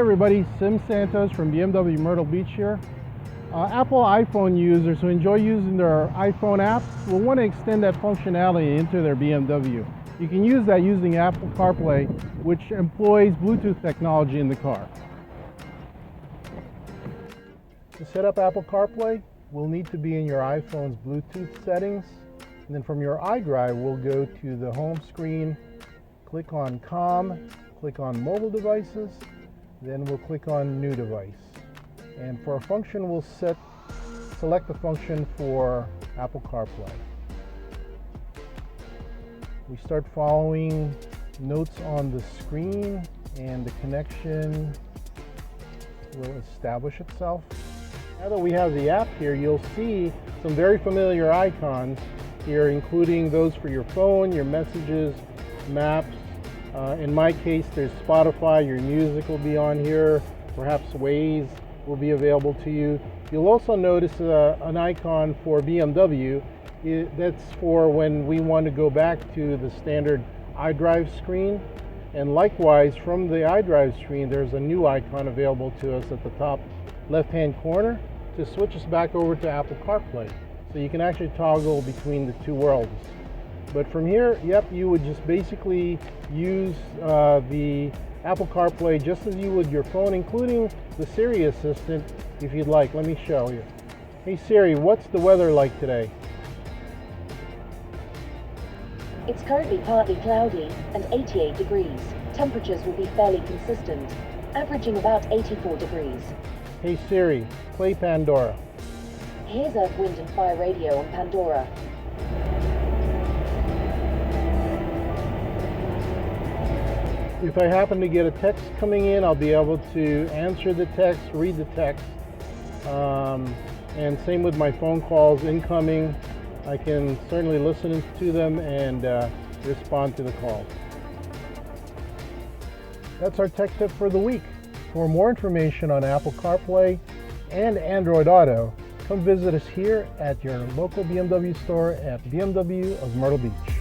everybody, Santos from BMW Myrtle Beach here. Apple iPhone users who enjoy using their iPhone apps will want to extend that functionality into their BMW. You can use that using Apple Carplay, which employs Bluetooth technology in the car. To set up Apple Carplay, we'll need to be in your iPhone's Bluetooth settings. And then from your iDrive, we'll go to the home screen, click on COM, click on Mobile Devices, then we'll click on New Device. And for a function, we'll select the function for Apple CarPlay. We start following notes on the screen and the connection will establish itself. Now that we have the app here, you'll see some very familiar icons here, including those for your phone, your messages, maps. In my case, there's Spotify, your music will be on here, perhaps Waze will be available to you. You'll also notice an icon for BMW. That's for when we want to go back to the standard iDrive screen. And likewise, from the iDrive screen, there's a new icon available to us at the top left-hand corner to switch us back over to Apple CarPlay. So you can actually toggle between the two worlds. But from here, you would just basically use the Apple CarPlay just as you would your phone, including the Siri assistant if you'd like. Let me show you. Hey Siri, what's the weather like today? It's currently partly cloudy and 88 degrees. Temperatures will be fairly consistent, averaging about 84 degrees. Hey Siri, play Pandora. Here's Earth, Wind and Fire Radio on Pandora. If I happen to get a text coming in, I'll be able to answer the text, read the text, and same with my phone calls incoming. I can certainly listen to them and respond to the calls. That's our tech tip for the week. For more information on Apple CarPlay and Android Auto, come visit us here at your local BMW store at BMW of Myrtle Beach.